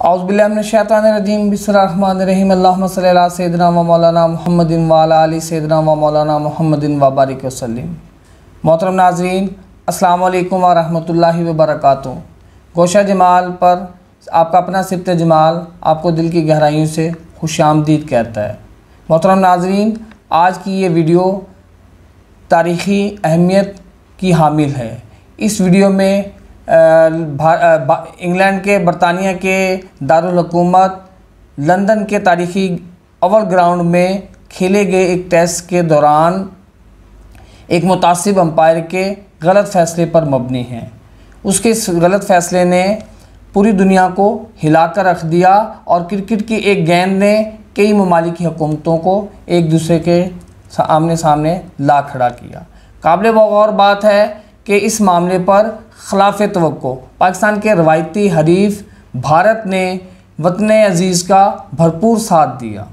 औज़ुबिल्लाहिमिनश्शैतानिर्रजीम बिस्मिल्लाहिर्रहमानिर्रहीम अल्लाहुम्मा सल्लि अला सय्यिदिना व मौलाना मुहम्मदिन व अला आलि सय्यिदिना व मौलाना मुहम्मदिन व बारिक वसल्लिम। मोहतरम नाज़रीन, अस्सलाम वालेकुम व रहमतुल्लाहि व बरकातुहू। गोशा जमाल पर आपका अपना सिब्त जमाल आपको दिल की गहराइयों से खुशामदीद कहता है। मोहतरम नाज़रीन, आज की ये वीडियो तारीख़ी अहमियत की हामिल है। इस वीडियो में इंग्लैंड के बरतानिया के दारुल हुकूमत लंदन के तारीख़ी अव्वल ग्राउंड में खेले गए एक टेस्ट के दौरान एक मुतासिब अंपायर के गलत फ़ैसले पर मबनी है। उसके इस गलत फ़ैसले ने पूरी दुनिया को हिला कर रख दिया और क्रिकेट की एक गेंद ने कई ममालिक की हुकूमतों को एक दूसरे के आमने सामने ला खड़ा किया। काबिल गौर बात है कि इस मामले पर खिलाफ तवक्को पाकिस्तान के रवायती हरीफ भारत ने वतन अज़ीज़ का भरपूर साथ दिया।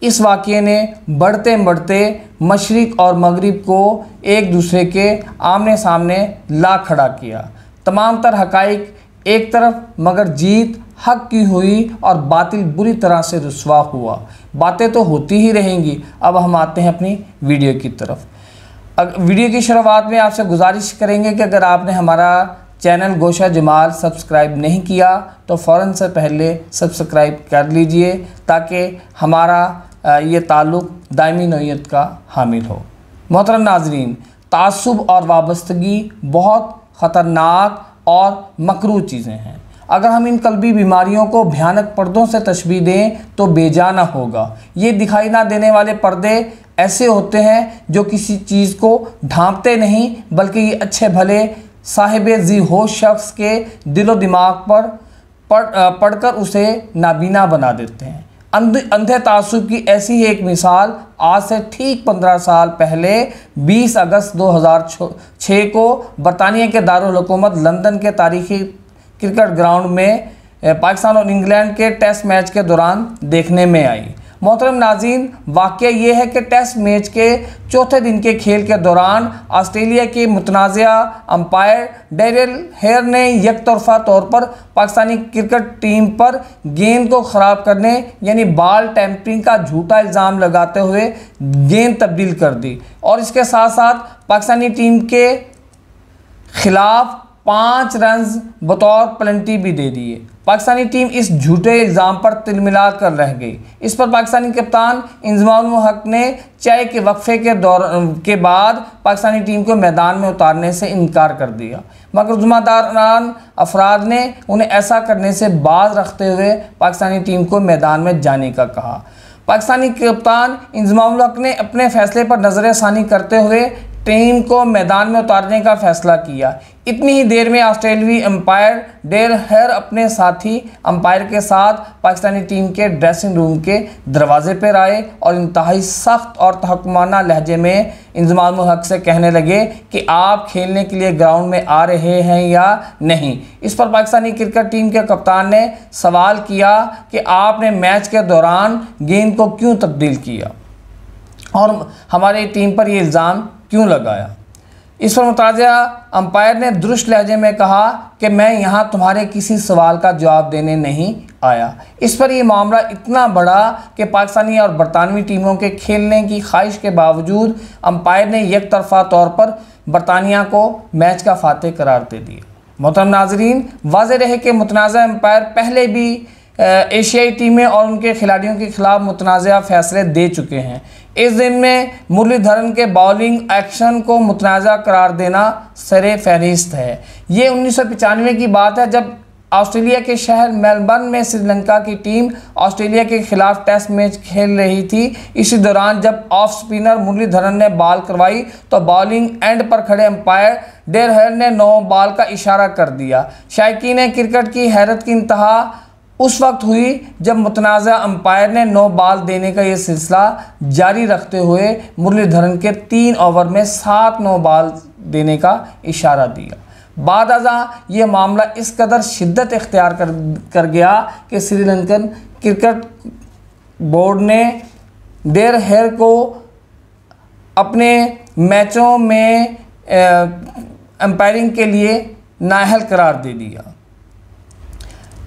इस वाक़ये ने बढ़ते बढ़ते मशरिक़ और मगरिब को एक दूसरे के आमने सामने ला खड़ा किया। तमाम तर हक़ाइक़ एक तरफ, मगर जीत हक़ की हुई और बातिल बुरी तरह से रुसवा हुआ। बातें तो होती ही रहेंगी। अब हम आते हैं अपनी वीडियो की तरफ। वीडियो की शुरुआत में आपसे गुजारिश करेंगे कि अगर आपने हमारा चैनल गोशा जमाल सब्सक्राइब नहीं किया तो फ़ौरन से पहले सब्सक्राइब कर लीजिए ताकि हमारा ये ताल्लुक़ दायमी नौइयत का हामिल हो। मोहतरम नाज़रीन, तासुब और वाबस्तगी बहुत ख़तरनाक और मकरूह चीज़ें हैं। अगर हम इन कल्बी बीमारियों को भयानक पर्दों से तशबीह दें तो बेजाना होगा। ये दिखाई ना देने वाले पर्दे ऐसे होते हैं जो किसी चीज़ को ढांपते नहीं, बल्कि ये अच्छे भले साहिब ज़ी होश शख्स के दिलो दिमाग पर पढ़कर उसे नाबीना बना देते हैं। अंधे तासुब की ऐसी ही एक मिसाल आज से ठीक 15 साल पहले 20 अगस्त 2006 को बरतानिया के दारुल हुकूमत लंदन के तारीख़ी क्रिकेट ग्राउंड में पाकिस्तान और इंग्लैंड के टेस्ट मैच के दौरान देखने में आई। मोहतरम नाज़रीन, वाक़या ये है कि टेस्ट मैच के चौथे दिन के खेल के दौरान ऑस्ट्रेलिया के मुतनाज़ा अंपायर डेरिल हेयर ने यकतरफ़ा तौर पर पाकिस्तानी क्रिकेट टीम पर गेंद को ख़राब करने यानी बॉल टैंपरिंग का झूठा इल्ज़ाम लगाते हुए गेंद तब्दील कर दी और इसके साथ साथ पाकिस्तानी टीम के ख़िलाफ़ 5 रन्स बतौर पेनल्टी भी दे दिए। पाकिस्तानी टीम इस झूठे इल्ज़ाम पर तिलमिला कर रह गई। इस पर पाकिस्तानी कप्तान इंज़मामुल हक ने चाय के वक्फे के बाद पाकिस्तानी टीम को मैदान में उतारने से इनकार कर दिया, मगर ज़िम्मेदारान अफराद ने उन्हें ऐसा करने से बाज रखते हुए पाकिस्तानी टीम को मैदान में जाने का कहा। पाकिस्तानी कप्तान इंज़मामुल हक ने अपने फ़ैसले पर नज़रसानी करते हुए टीम को मैदान में उतारने का फ़ैसला किया। इतनी ही देर में ऑस्ट्रेलियाई अंपायर डेल हेयर अपने साथी अंपायर के साथ पाकिस्तानी टीम के ड्रेसिंग रूम के दरवाजे पर आए और इंतहाई सख्त और तहक्कुमाना लहजे में इंज़मामुल हक से कहने लगे कि आप खेलने के लिए ग्राउंड में आ रहे हैं या नहीं। इस पर पाकिस्तानी क्रिकेट टीम के कप्तान ने सवाल किया कि आपने मैच के दौरान गेंद को क्यों तब्दील किया और हमारी टीम पर यह इल्ज़ाम क्यों लगाया। इस पर मुताज़ा अंपायर ने दुरुस्त लहजे में कहा कि मैं यहाँ तुम्हारे किसी सवाल का जवाब देने नहीं आया। इस पर यह मामला इतना बड़ा कि पाकिस्तानी और बरतानवी टीमों के खेलने की ख्वाहिश के बावजूद अंपायर ने एक तरफ़ा तौर पर बरतानिया को मैच का फातेह करार दे दिया। मोहतरम नाज़रीन, वाज़ेह रहे कि मुतनाज़ा अंपायर पहले भी एशियाई टीमें और उनके खिलाड़ियों के खिलाफ मुतनाज़ा फ़ैसले दे चुके हैं। इस दिन में मुरलीधरन के बॉलिंग एक्शन को मुतनाज़ा करार देना सरे फहरिस्त है। ये 1995 की बात है जब ऑस्ट्रेलिया के शहर मेलबर्न में श्रीलंका की टीम ऑस्ट्रेलिया के खिलाफ टेस्ट मैच खेल रही थी। इसी दौरान जब ऑफ स्पिनर मुरलीधरन ने बॉल करवाई तो बॉलिंग एंड पर खड़े अंपायर डेल हेयर ने नो बॉल का इशारा कर दिया। शायकीन क्रिकेट की हैरत की इंतहा उस वक्त हुई जब मुतनाज़ा अंपायर ने नो बॉल देने का ये सिलसिला जारी रखते हुए मुरलीधरन के 3 ओवर में 7 नो बॉल देने का इशारा दिया। बाद अज़ा ये मामला इस कदर शिद्दत इख्तियार कर गया कि श्रीलंकन क्रिकेट बोर्ड ने डेल हेयर को अपने मैचों में अंपायरिंग के लिए नाअहल करार दे दिया।